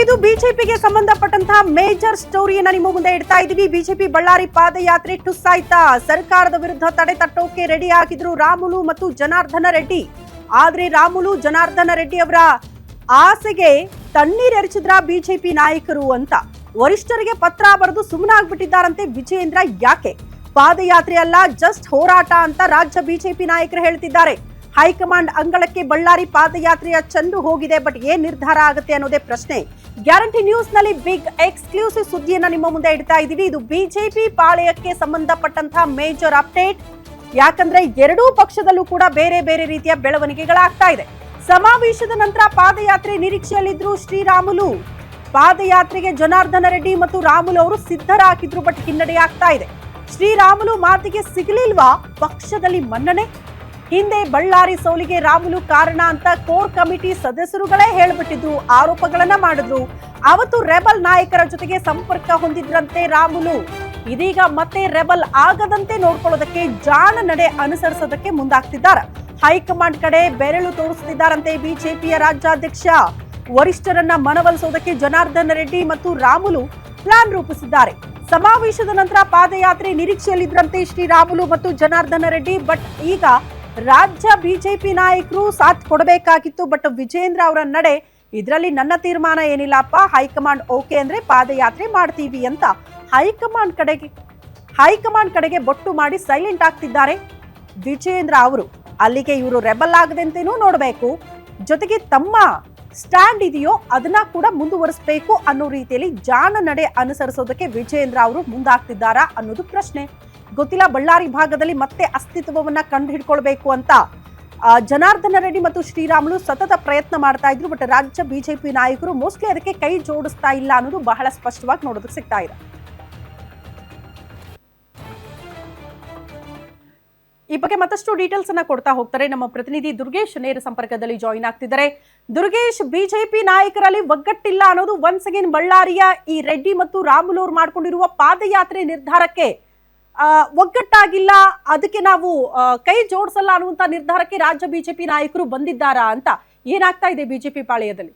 ಇದು ಬಿಜೆಪಿಗೆ ಸಂಬಂಧಪಟ್ಟಂತಹ ಮೇಜರ್ ಸ್ಟೋರಿಯನ್ನ ನಿಮ್ಮ ಮುಂದೆ ಇಡ್ತಾ ಇದೀವಿ. ಬಿಜೆಪಿ ಬಳ್ಳಾರಿ ಪಾದಯಾತ್ರೆ ಟುಸ್ಸಾಯ್ತಾ. ಸರ್ಕಾರದ ವಿರುದ್ಧ ತಡೆ ತಟ್ಟೋಕೆ ರೆಡಿ ಆಗಿದ್ರು ರಾಮುಲು ಮತ್ತು ಜನಾರ್ದನ ರೆಡ್ಡಿ. ಆದ್ರೆ ರಾಮುಲು ಜನಾರ್ದನ ರೆಡ್ಡಿ ಅವರ ಆಸೆಗೆ ತಣ್ಣೀರೆರಚಿದ್ರ ಬಿಜೆಪಿ ನಾಯಕರು ಅಂತ ವರಿಷ್ಠರಿಗೆ ಪತ್ರ ಬರೆದು ಸುಮ್ಮನಾಗ್ಬಿಟ್ಟಿದ್ದಾರಂತೆ ವಿಜಯೇಂದ್ರ. ಯಾಕೆ ಪಾದಯಾತ್ರೆ ಅಲ್ಲ, ಜಸ್ಟ್ ಹೋರಾಟ ಅಂತ ರಾಜ್ಯ ಬಿಜೆಪಿ ನಾಯಕರು ಹೇಳ್ತಿದ್ದಾರೆ. ಹೈಕಮಾಂಡ್ ಅಂಗಳಕ್ಕೆ ಬಳ್ಳಾರಿ ಪಾದಯಾತ್ರೆಯ ಚೆಂಡು ಹೋಗಿದೆ, ಬಟ್ ಏನ್ ನಿರ್ಧಾರ ಆಗುತ್ತೆ ಅನ್ನೋದೇ ಪ್ರಶ್ನೆ. ಗ್ಯಾರಂಟಿ ನ್ಯೂಸ್ ನಲ್ಲಿ ಬಿಗ್ ಎಕ್ಸ್ಕ್ಲೂಸಿವ್ ಸುದ್ದಿಯನ್ನ ನಿಮ್ಮ ಮುಂದೆ ಇಡ್ತಾ ಇದೀವಿ. ಇದು ಬಿಜೆಪಿ ಪಾಳೆಯಕ್ಕೆ ಸಂಬಂಧಪಟ್ಟಂತಹ ಮೇಜರ್ ಅಪ್ಡೇಟ್. ಯಾಕಂದ್ರೆ ಎರಡೂ ಪಕ್ಷದಲ್ಲೂ ಕೂಡ ಬೇರೆ ಬೇರೆ ರೀತಿಯ ಬೆಳವಣಿಗೆಗಳಾಗ್ತಾ ಇದೆ. ಸಮಾವೇಶದ ನಂತರ ಪಾದಯಾತ್ರೆ ನಿರೀಕ್ಷೆಯಲ್ಲಿದ್ರು ಶ್ರೀರಾಮುಲು. ಪಾದಯಾತ್ರೆಗೆ ಜನಾರ್ದನ ರೆಡ್ಡಿ ಮತ್ತು ರಾಮುಲು ಅವರು ಸಿದ್ಧರಾಗಿದ್ರು, ಬಟ್ ಹಿನ್ನಡೆ ಆಗ್ತಾ ಇದೆ. ಶ್ರೀರಾಮುಲು ಮಾತಿಗೆ ಸಿಗಲಿಲ್ವಾ ಪಕ್ಷದಲ್ಲಿ ಮನ್ನಣೆ? ಹಿಂದೆ ಬಳ್ಳಾರಿ ಸೋಲಿಗೆ ರಾಮುಲು ಕಾರಣ ಅಂತ ಕೋರ್ ಕಮಿಟಿ ಸದಸ್ಯರುಗಳೇ ಹೇಳ್ಬಿಟ್ಟಿದ್ರು, ಆರೋಪಗಳನ್ನ ಮಾಡಿದ್ರು. ಅವತ್ತು ರೆಬಲ್ ನಾಯಕರ ಜೊತೆಗೆ ಸಂಪರ್ಕ ಹೊಂದಿದ್ರಂತೆ ರಾಮುಲು. ಇದೀಗ ಮತ್ತೆ ರೆಬಲ್ ಆಗದಂತೆ ನೋಡ್ಕೊಳ್ಳೋದಕ್ಕೆ ಜಾಣ ನಡೆ ಅನುಸರಿಸೋದಕ್ಕೆ ಮುಂದಾಗ್ತಿದ್ದಾರೆ. ಹೈಕಮಾಂಡ್ ಕಡೆ ಬೆರಳು ತೋರಿಸುತ್ತಿದ್ದಾರಂತೆ ಬಿಜೆಪಿಯ ರಾಜ್ಯಾಧ್ಯಕ್ಷ. ವರಿಷ್ಠರನ್ನ ಮನವೊಲಿಸೋದಕ್ಕೆ ಜನಾರ್ದನ ರೆಡ್ಡಿ ಮತ್ತು ರಾಮುಲು ಪ್ಲಾನ್ ರೂಪಿಸಿದ್ದಾರೆ. ಸಮಾವೇಶದ ನಂತರ ಪಾದಯಾತ್ರೆ ನಿರೀಕ್ಷೆಯಲ್ಲಿದ್ರಂತೆ ಶ್ರೀರಾಮುಲು ಮತ್ತು ಜನಾರ್ದನ ರೆಡ್ಡಿ. ಬಟ್ ಈಗ ರಾಜ್ಯ ಬಿಜೆಪಿ ನಾಯಕರು ಸಾಥ್ ಕೊಡಬೇಕಾಗಿತ್ತು. ಬಟ್ ವಿಜೇಂದ್ರ ಅವರ ನಡೆ, ಇದರಲ್ಲಿ ನನ್ನ ತೀರ್ಮಾನ ಏನಿಲ್ಲಪ್ಪ, ಹೈಕಮಾಂಡ್ ಓಕೆ ಅಂದ್ರೆ ಪಾದಯಾತ್ರೆ ಮಾಡ್ತೀವಿ ಅಂತ ಹೈಕಮಾಂಡ್ ಕಡೆಗೆ ಬೊಟ್ಟು ಮಾಡಿ ಸೈಲೆಂಟ್ ಆಗ್ತಿದ್ದಾರೆ ವಿಜೇಂದ್ರ ಅವರು. ಅಲ್ಲಿಗೆ ಇವರು ರೆಬಲ್ ಆಗದಂತೆನೂ ನೋಡಬೇಕು, ಜೊತೆಗೆ ತಮ್ಮ ಸ್ಟ್ಯಾಂಡ್ ಇದೆಯೋ ಅದನ್ನ ಕೂಡ ಮುಂದುವರಿಸಬೇಕು ಅನ್ನೋ ರೀತಿಯಲ್ಲಿ ಜಾಣ ನಡೆ ಅನುಸರಿಸೋದಕ್ಕೆ ವಿಜೇಂದ್ರ ಅವರು ಮುಂದಾಗ್ತಿದ್ದಾರಾ ಅನ್ನೋದು ಪ್ರಶ್ನೆ. ಗೊತ್ತಿಲ್ಲ. ಬಳ್ಳಾರಿ ಭಾಗದಲ್ಲಿ ಮತ್ತೆ ಅಸ್ತಿತ್ವವನ್ನ ಕಂಡು ಹಿಡ್ಕೊಳ್ಬೇಕು ಅಂತ ಜನಾರ್ದನ ರೆಡ್ಡಿ ಮತ್ತು ಶ್ರೀರಾಮುಲು ಸತತ ಪ್ರಯತ್ನ ಮಾಡ್ತಾ ಇದ್ರು. ಬಟ್ ರಾಜ್ಯ ಬಿಜೆಪಿ ನಾಯಕರು ಮೋಸ್ಟ್ಲಿ ಅದಕ್ಕೆ ಕೈ ಜೋಡಿಸ್ತಾ ಇಲ್ಲ ಅನ್ನೋದು ಬಹಳ ಸ್ಪಷ್ಟವಾಗಿ ನೋಡೋದಕ್ಕೆ ಸಿಗ್ತಾ ಇದೆ. ಈ ಬಗ್ಗೆ ಮತ್ತಷ್ಟು ಡೀಟೇಲ್ಸ್ ಅನ್ನ ಕೊಡ್ತಾ ಹೋಗ್ತಾರೆ ನಮ್ಮ ಪ್ರತಿನಿಧಿ ದುರ್ಗೇಶ್. ನೇರ ಸಂಪರ್ಕದಲ್ಲಿ ಜಾಯಿನ್ ಆಗ್ತಿದ್ದಾರೆ. ದುರ್ಗೇಶ್, ಬಿಜೆಪಿ ನಾಯಕರಲ್ಲಿ ಒಗ್ಗಟ್ಟಿಲ್ಲ ಅನ್ನೋದು ಒನ್ಸ್ ಅಗೇನ್ ಬಳ್ಳಾರಿಯ ಈ ರೆಡ್ಡಿ ಮತ್ತು ರಾಮುಲು ಅವರು ಮಾಡ್ಕೊಂಡಿರುವ ಪಾದಯಾತ್ರೆ ನಿರ್ಧಾರಕ್ಕೆ ಒಗ್ಗಟ್ಟಾಗಿಲ್ಲ, ಅದಕ್ಕೆ ನಾವು ಕೈ ಜೋಡಿಸಲ್ಲ ಅನ್ನುವಂತ ನಿರ್ಧಾರಕ್ಕೆ ರಾಜ್ಯ ಬಿಜೆಪಿ ನಾಯಕರು ಬಂದಿದ್ದಾರಾ ಅಂತ ಏನಾಗ್ತಾ ಇದೆ ಬಿಜೆಪಿ ಪಾಳೆಯದಲ್ಲಿ?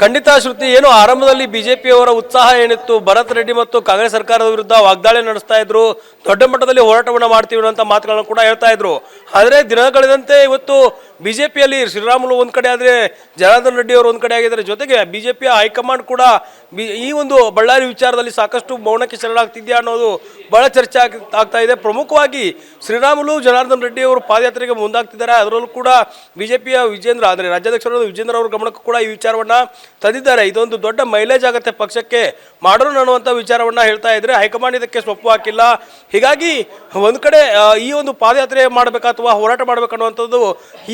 ಖಂಡಿತ ಶ್ರುತಿ, ಏನು ಆರಂಭದಲ್ಲಿ ಬಿಜೆಪಿಯವರ ಉತ್ಸಾಹ ಏನಿತ್ತು, ಭರತ್ ರೆಡ್ಡಿ ಮತ್ತು ಕಾಂಗ್ರೆಸ್ ಸರ್ಕಾರದ ವಿರುದ್ಧ ವಾಗ್ದಾಳಿ ನಡೆಸ್ತಾ ಇದ್ರು, ದೊಡ್ಡ ಮಟ್ಟದಲ್ಲಿ ಹೋರಾಟವನ್ನು ಮಾಡ್ತೀವಿ ಅಂತ ಮಾತುಗಳನ್ನು ಕೂಡ ಹೇಳ್ತಾ ಇದ್ರು. ಆದರೆ ದಿನಗಳಿದಂತೆ ಇವತ್ತು ಬಿಜೆಪಿಯಲ್ಲಿ ಶ್ರೀರಾಮುಲು ಒಂದ್ ಕಡೆ ಆದ್ರೆ ಜನಾರ್ದನ ರೆಡ್ಡಿ ಅವರು ಒಂದ್ ಕಡೆ ಆಗಿದ್ದಾರೆ. ಜೊತೆಗೆ ಬಿಜೆಪಿಯ ಹೈಕಮಾಂಡ್ ಕೂಡ ಈ ಒಂದು ಬಳ್ಳಾರಿ ವಿಚಾರದಲ್ಲಿ ಸಾಕಷ್ಟು ಮೌನಕ್ಕೆ ಶರಣಾಗ್ತಿದ್ಯಾ ಅನ್ನೋದು ಬಹಳ ಚರ್ಚೆ ಆಗ್ತಾ ಇದೆ. ಪ್ರಮುಖವಾಗಿ ಶ್ರೀರಾಮುಲು ಜನಾರ್ದನ ರೆಡ್ಡಿ ಅವರು ಪಾದಯಾತ್ರೆಗೆ ಮುಂದಾಗ್ತಿದ್ದಾರೆ. ಅದರಲ್ಲೂ ಕೂಡ ಬಿಜೆಪಿಯ ವಿಜೇಂದ್ರ ಅಂದ್ರೆ ರಾಜ್ಯಾಧ್ಯಕ್ಷರಾದ ವಿಜೇಂದ್ರ ಅವರ ಗಮನಕ್ಕೂ ಕೂಡ ಈ ವಿಚಾರವನ್ನ ತಂದಿದ್ದಾರೆ. ಇದೊಂದು ದೊಡ್ಡ ಮೈಲೇಜ್ ಆಗುತ್ತೆ ಪಕ್ಷಕ್ಕೆ ಮಾಡೋಣ ಅನ್ನುವಂಥ ವಿಚಾರವನ್ನ ಹೇಳ್ತಾ ಇದ್ರೆ ಹೈಕಮಾಂಡ್ ಇದಕ್ಕೆ ಸೊಪ್ಪು ಹಾಕಿಲ್ಲ. ಹೀಗಾಗಿ ಒಂದ್ ಕಡೆ ಈ ಒಂದು ಪಾದಯಾತ್ರೆ ಮಾಡಬೇಕಾ ಅಥವಾ ಹೋರಾಟ ಮಾಡಬೇಕನ್ನುವಂಥದ್ದು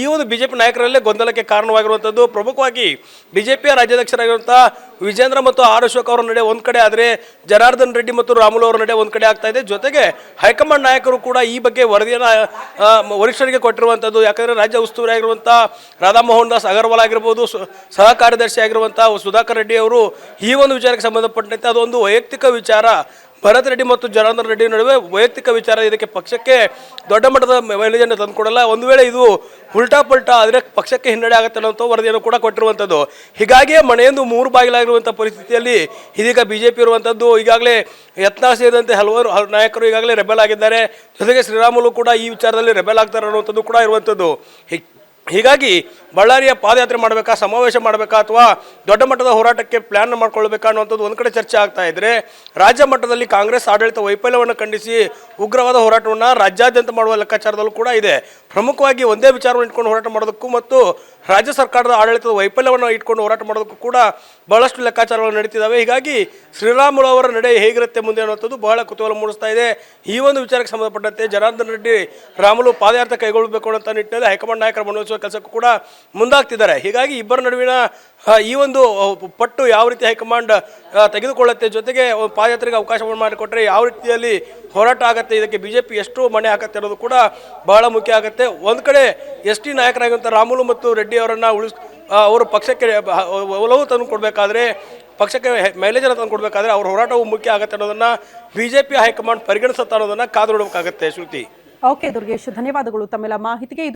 ಈ ಒಂದು ಬಿಜೆಪಿ ನಾಯಕರಲ್ಲೇ ಗೊಂದಲಕ್ಕೆ ಕಾರಣವಾಗಿರುವಂಥದ್ದು. ಪ್ರಮುಖವಾಗಿ ಬಿಜೆಪಿಯ ರಾಜ್ಯಾಧ್ಯಕ್ಷರಾಗಿರುವಂತಹ ವಿಜೇಂದ್ರ ಮತ್ತು ಆರ್ ಅಶೋಕ್ ಅವರ ನಡೆ ಒಂದ್ ಕಡೆ ಆದರೆ ಜನಾರ್ದನ್ ರೆಡ್ಡಿ ಮತ್ತು ರಾಮುಲು ಅವರ ನಡೆ ಒಂದ್ ಕಡೆ ಆಗ್ತಾ ಇದೆ. ಜೊತೆಗೆ ಹೈಕಮಾಂಡ್ ನಾಯಕರು ಕೂಡ ಈ ಬಗ್ಗೆ ವರದಿಯನ್ನ ವರಿಷ್ಠರಿಗೆ ಕೊಟ್ಟಿರುವಂಥದ್ದು. ಯಾಕಂದ್ರೆ ರಾಜ್ಯ ಉಸ್ತುವಾರಿ ಆಗಿರುವಂತಹ ರಾಧಾ ಮೋಹನ್ ದಾಸ್ ಅಗರ್ವಾಲ್ ಆಗಿರ್ಬೋದು, ಸಹ ಕಾರ್ಯದರ್ಶಿ ಆಗಿರುವಂತಹ ಸುಧಾಕರ್ ರೆಡ್ಡಿ ಅವರು ಈ ಒಂದು ವಿಚಾರಕ್ಕೆ ಸಂಬಂಧಪಟ್ಟಂತೆ ಅದೊಂದು ವೈಯಕ್ತಿಕ ವಿಚಾರ, ಭರತ್ ರೆಡ್ಡಿ ಮತ್ತು ಜನಾರ್ದನ ರೆಡ್ಡಿ ನಡುವೆ ವೈಯಕ್ತಿಕ ವಿಚಾರ, ಇದಕ್ಕೆ ಪಕ್ಷಕ್ಕೆ ದೊಡ್ಡ ಮಟ್ಟದ ಮೈಲೇಜನ್ನು ತಂದುಕೊಡಲ್ಲ. ಒಂದು ವೇಳೆ ಇದು ಉಲ್ಟಾ ಪಲ್ಟಾ ಆದರೆ ಪಕ್ಷಕ್ಕೆ ಹಿನ್ನಡೆ ಆಗುತ್ತೆ ಅನ್ನೋ ವರದಿಯನ್ನು ಕೂಡ ಕೊಟ್ಟಿರುವಂಥದ್ದು. ಹೀಗಾಗಿಯೇ ಮನೆಯೊಂದು ಮೂರು ಬಾಗಿಲಾಗಿರುವಂಥ ಪರಿಸ್ಥಿತಿಯಲ್ಲಿ ಇದೀಗ ಬಿಜೆಪಿ ಇರುವಂಥದ್ದು. ಈಗಾಗಲೇ ಯತ್ನಾಳ್ ಸೇರಿದಂತೆ ಹಲವಾರು ನಾಯಕರು ಈಗಾಗಲೇ ರೆಬೆಲ್ ಆಗಿದ್ದಾರೆ. ಜೊತೆಗೆ ಶ್ರೀರಾಮುಲು ಕೂಡ ಈ ವಿಚಾರದಲ್ಲಿ ರೆಬೆಲ್ ಆಗ್ತಾರೆ ಅನ್ನುವಂಥದ್ದು ಕೂಡ ಇರುವಂಥದ್ದು. ಹೀಗಾಗಿ ಬಳ್ಳಾರಿಯ ಪಾದಯಾತ್ರೆ ಮಾಡಬೇಕಾ, ಸಮಾವೇಶ ಮಾಡಬೇಕಾ, ಅಥವಾ ದೊಡ್ಡ ಮಟ್ಟದ ಹೋರಾಟಕ್ಕೆ ಪ್ಲಾನ್ ಮಾಡ್ಕೊಳ್ಬೇಕಾ ಅನ್ನುವಂಥದ್ದು ಒಂದು ಕಡೆ ಚರ್ಚೆ ಆಗ್ತಾ ಇದ್ರೆ, ರಾಜ್ಯ ಮಟ್ಟದಲ್ಲಿ ಕಾಂಗ್ರೆಸ್ ಆಡಳಿತ ವೈಫಲ್ಯವನ್ನು ಖಂಡಿಸಿ ಉಗ್ರವಾದ ಹೋರಾಟವನ್ನು ರಾಜ್ಯಾದ್ಯಂತ ಮಾಡುವ ಲೆಕ್ಕಾಚಾರದಲ್ಲೂ ಕೂಡ ಇದೆ. ಪ್ರಮುಖವಾಗಿ ಒಂದೇ ವಿಚಾರವನ್ನು ಇಟ್ಕೊಂಡು ಹೋರಾಟ ಮಾಡೋದಕ್ಕೂ ಮತ್ತು ರಾಜ್ಯ ಸರ್ಕಾರದ ಆಡಳಿತದ ವೈಫಲ್ಯವನ್ನು ಇಟ್ಕೊಂಡು ಹೋರಾಟ ಮಾಡೋದಕ್ಕೂ ಕೂಡ ಬಹಳಷ್ಟು ಲೆಕ್ಕಾಚಾರಗಳು ನಡೀತಿದ್ದಾವೆ. ಹೀಗಾಗಿ ಶ್ರೀರಾಮುಲು ಅವರ ನಡೆ ಹೇಗಿರುತ್ತೆ ಮುಂದೆ ಅನ್ನುವಂಥದ್ದು ಬಹಳ ಕುತೂಹಲ ಮೂಡಿಸ್ತಾ ಇದೆ. ಈ ಒಂದು ವಿಚಾರಕ್ಕೆ ಸಂಬಂಧಪಟ್ಟಂತೆ ಜನಾರ್ದನ ರೆಡ್ಡಿ ರಾಮುಲು ಪಾದಯಾತ್ರೆ ಕೈಗೊಳ್ಳಬೇಕು ಅನ್ನೋ ನಿಟ್ಟಿನಲ್ಲಿ ಹೈಕಮಾಂಡ್ ನಾಯಕರ ಮನವೊಲಿಸುವ ಕೆಲಸಕ್ಕೂ ಕೂಡ ಮುಂದಾಗ್ತಿದ್ದಾರೆ. ಹೀಗಾಗಿ ಇಬ್ಬರ ನಡುವಿನ ಈ ಒಂದು ಪಟ್ಟು ಯಾವ ರೀತಿ ಹೈಕಮಾಂಡ್ ತೆಗೆದುಕೊಳ್ಳುತ್ತೆ, ಜೊತೆಗೆ ಪಾದಯಾತ್ರೆಗೆ ಅವಕಾಶವನ್ನು ಮಾಡಿಕೊಟ್ರೆ ಯಾವ ರೀತಿಯಲ್ಲಿ ಹೋರಾಟ ಆಗುತ್ತೆ, ಇದಕ್ಕೆ ಬಿಜೆಪಿ ಎಷ್ಟು ಮಣೆ ಹಾಕತ್ತೆ ಅನ್ನೋದು ಕೂಡ ಬಹಳ ಮುಖ್ಯ ಆಗುತ್ತೆ. ಒಂದು ಕಡೆ ಎಸ್ ಟಿ ನಾಯಕರಾಗಿರುವಂಥ ರಾಮುಲು ಮತ್ತು ರೆಡ್ಡಿ ಅವರನ್ನು ಅವರು ಪಕ್ಷಕ್ಕೆ ಒಲವು ತಂದು ಕೊಡಬೇಕಾದ್ರೆ, ಪಕ್ಷಕ್ಕೆ ಮೈಲೇಜನ್ನು ತಂದು ಕೊಡಬೇಕಾದ್ರೆ ಅವ್ರ ಹೋರಾಟವು ಮುಖ್ಯ ಆಗುತ್ತೆ ಅನ್ನೋದನ್ನು ಬಿಜೆಪಿ ಹೈಕಮಾಂಡ್ ಪರಿಗಣಿಸುತ್ತಾ ಅನ್ನೋದನ್ನು ಕಾದು ನೋಡಬೇಕಾಗತ್ತೆ. ಶ್ರುತಿ. ಓಕೆ ದುರ್ಗೇಶ್, ಧನ್ಯವಾದಗಳು ತಮ್ಮೆಲ್ಲ ಮಾಹಿತಿಗೆ.